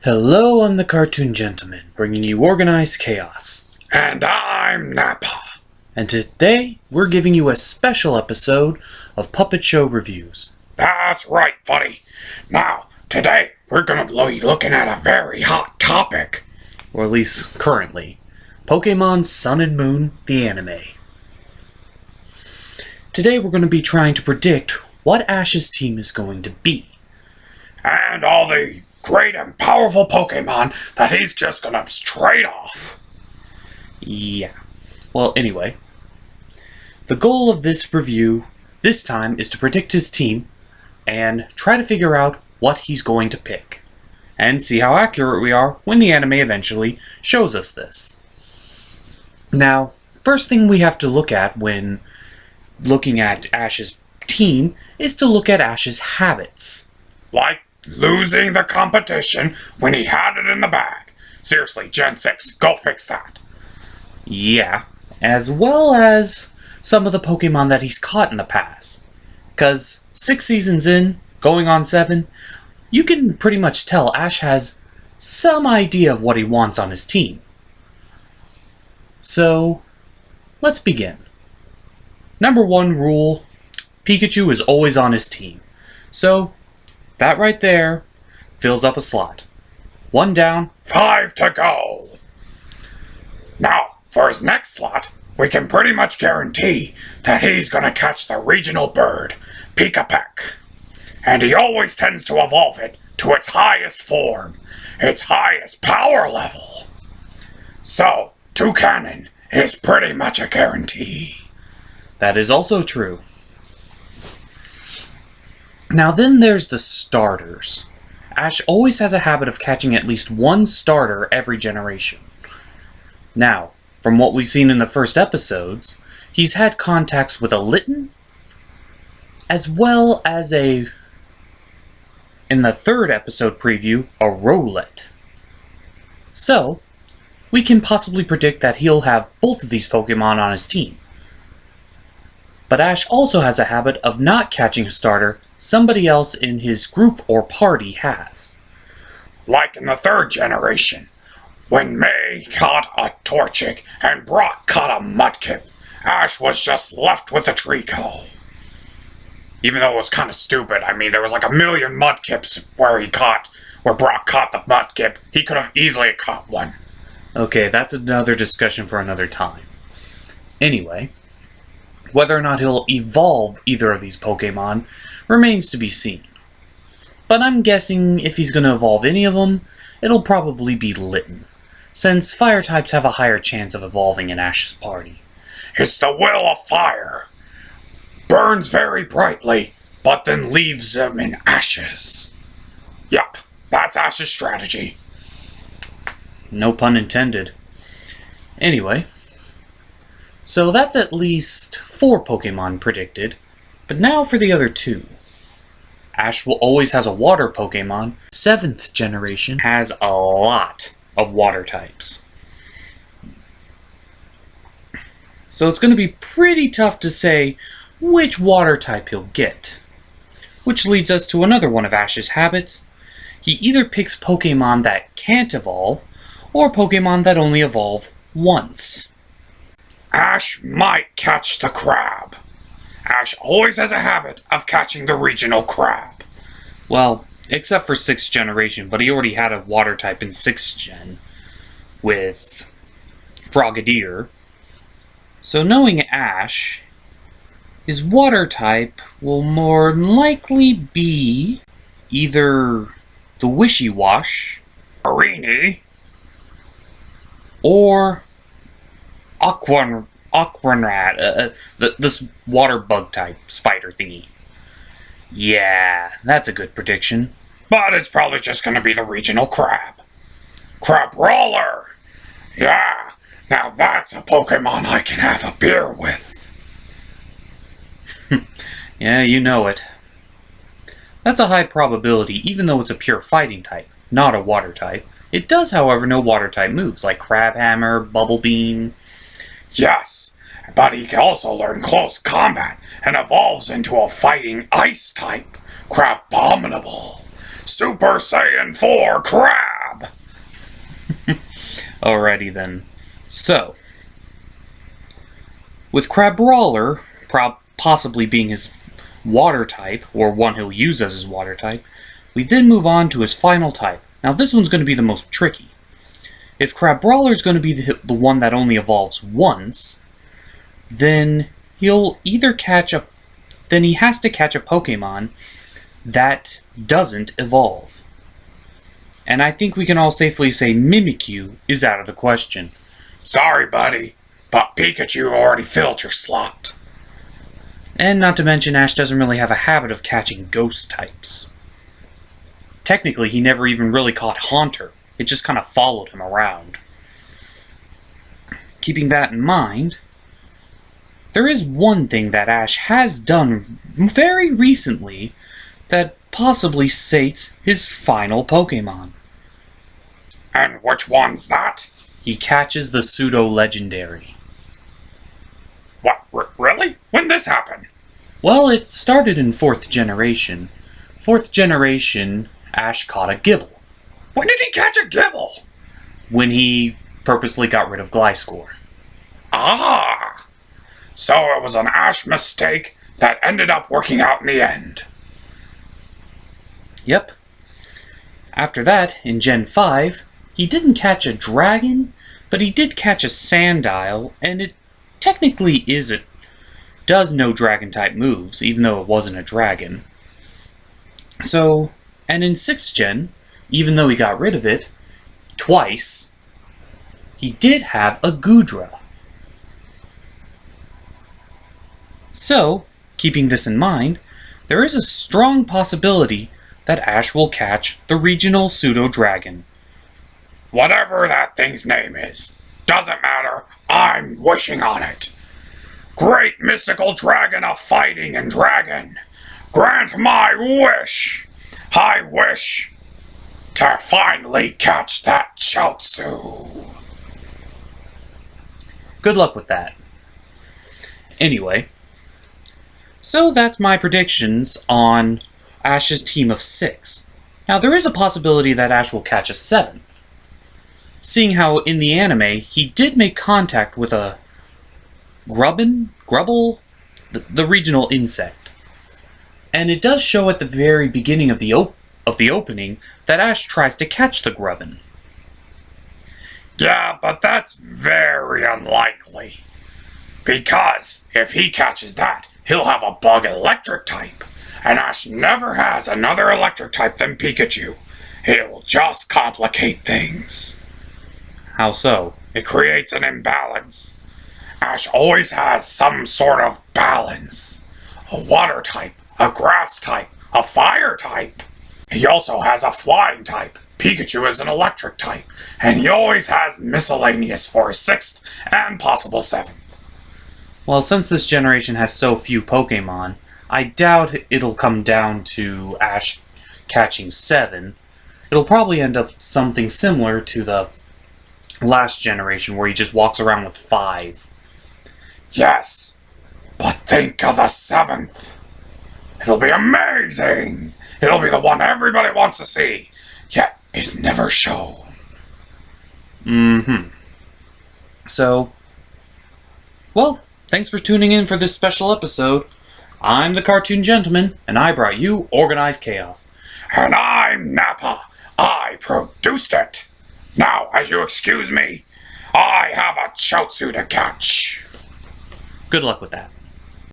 Hello, I'm the Cartoon Gentleman, bringing you organized chaos. And I'm Nappa. And today, we're giving you a special episode of Puppet Show Reviews. That's right, buddy. Now, today, we're gonna be looking at a very hot topic. Or at least currently. Pokemon Sun and Moon, the anime. Today, we're going to be trying to predict what Ash's team is going to be. And all the great and powerful Pokemon that he's just gonna trade off. Yeah. Well, anyway. The goal of this review this time is to predict his team and try to figure out what he's going to pick. And see how accurate we are when the anime eventually shows us this. Now, first thing we have to look at when looking at Ash's team is to look at Ash's habits. Like losing the competition when he had it in the bag. Seriously, Gen 6, go fix that. Yeah, as well as some of the Pokemon that he's caught in the past. Because 6 seasons in, going on 7, you can pretty much tell Ash has some idea of what he wants on his team. So, let's begin. Number 1 rule, Pikachu is always on his team. So, that right there fills up a slot. 1 down, 5 to go. Now, for his next slot, we can pretty much guarantee that he's gonna catch the regional bird, Pikapeck. And he always tends to evolve it to its highest form, its highest power level. So, Toucannon is pretty much a guarantee. That is also true. Now then there's the starters. Ash always has a habit of catching at least 1 starter every generation. Now, from what we've seen in the first episodes, he's had contacts with a Litten, as well as in the 3rd episode preview, a Rowlet. So, we can possibly predict that he'll have both of these Pokemon on his team. But Ash also has a habit of not catching a starter somebody else in his group or party has. Like in the 3rd generation, when May caught a Torchic and Brock caught a Mudkip, Ash was just left with the Treecko. Even though it was kind of stupid, I mean, there was like a million Mudkips where Brock caught the Mudkip. He could have easily caught one. Okay, that's another discussion for another time. Anyway, whether or not he'll evolve either of these Pokemon remains to be seen. But I'm guessing if he's going to evolve any of them, it'll probably be Litten, since fire types have a higher chance of evolving in Ash's party. It's the will of fire. Burns very brightly, but then leaves them in ashes. Yup, that's Ash's strategy. No pun intended. Anyway, so that's at least 4 Pokemon predicted, but now for the other 2. Ash will always has a water Pokemon. 7th generation has a lot of water types. So it's going to be pretty tough to say which water type he'll get. Which leads us to another one of Ash's habits. He either picks Pokemon that can't evolve, or Pokemon that only evolve once. Ash might catch the crab. Ash always has a habit of catching the regional crab. Well, except for 6th generation, but he already had a water type in 6th gen with Frogadier. So knowing Ash, his water type will more likely be either the Wishy-Wash, Marini, or Aquanrat, this water bug type spider thingy. Yeah, that's a good prediction. but it's probably just gonna be the regional crab. Crabrawler! Yeah, now that's a Pokemon I can have a beer with. Yeah, you know it. That's a high probability, even though it's a pure fighting type, not a water type. It does, however, know water type moves, like Crabhammer, Bubble Beam. Yes, but he can also learn close combat and evolves into a fighting ice type, Crabominable. Super Saiyan 4 Crab! Alrighty then. So, with Crabrawler possibly being his water type, or one he'll use as his water type, we then move on to his final type. Now this one's going to be the most tricky. If Crabrawler is going to be the one that only evolves once, then he'll either he has to catch a Pokemon that doesn't evolve. And I think we can all safely say Mimikyu is out of the question. Sorry, buddy, but Pikachu already filled your slot. And not to mention, Ash doesn't really have a habit of catching ghost types. Technically, he never even really caught Haunter. It just kind of followed him around. Keeping that in mind, there is one thing that Ash has done very recently that possibly states his final Pokemon. And which one's that? He catches the pseudo-legendary. What, really? When this happen? Well, it started in 4th generation. 4th generation, Ash caught a Gible. When did he catch a Gible? When he purposely got rid of Gliscor. Ah! So it was an Ash mistake that ended up working out in the end. Yep. After that, in Gen 5, he didn't catch a dragon, but he did catch a Sandile, and it technically does know dragon-type moves, even though it wasn't a dragon. So, and in 6th Gen, even though he got rid of it twice, he did have a Goodra. So, keeping this in mind, there is a strong possibility that Ash will catch the regional pseudo-dragon. Whatever that thing's name is, doesn't matter, I'm wishing on it. Great mystical dragon of fighting and dragon, grant my wish. I wish to finally catch that Chaozu. Good luck with that. Anyway, so that's my predictions on Ash's team of 6. Now there is a possibility that Ash will catch a 7th, seeing how in the anime he did make contact with a Grubble, the regional insect. And it does show at the very beginning of the opening that Ash tries to catch the Grubbin. Yeah, but that's very unlikely. Because if he catches that, he'll have a bug electric type. And Ash never has another electric type than Pikachu. It'll just complicate things. How so? It creates an imbalance. Ash always has some sort of balance. A water type, a grass type, a fire type. He also has a flying type. Pikachu is an electric type. And he always has miscellaneous for his 6th and possible 7th. Well, since this generation has so few Pokemon, I doubt it'll come down to Ash catching 7. It'll probably end up something similar to the last generation where he just walks around with 5. Yes, but think of the 7th. It'll be amazing. It'll be the one everybody wants to see, yet is never shown. So, well, thanks for tuning in for this special episode. I'm the Cartoon Gentleman, and I brought you Organized Chaos. And I'm Nappa. I produced it. Now, as you excuse me, I have a Chaozu to catch. Good luck with that.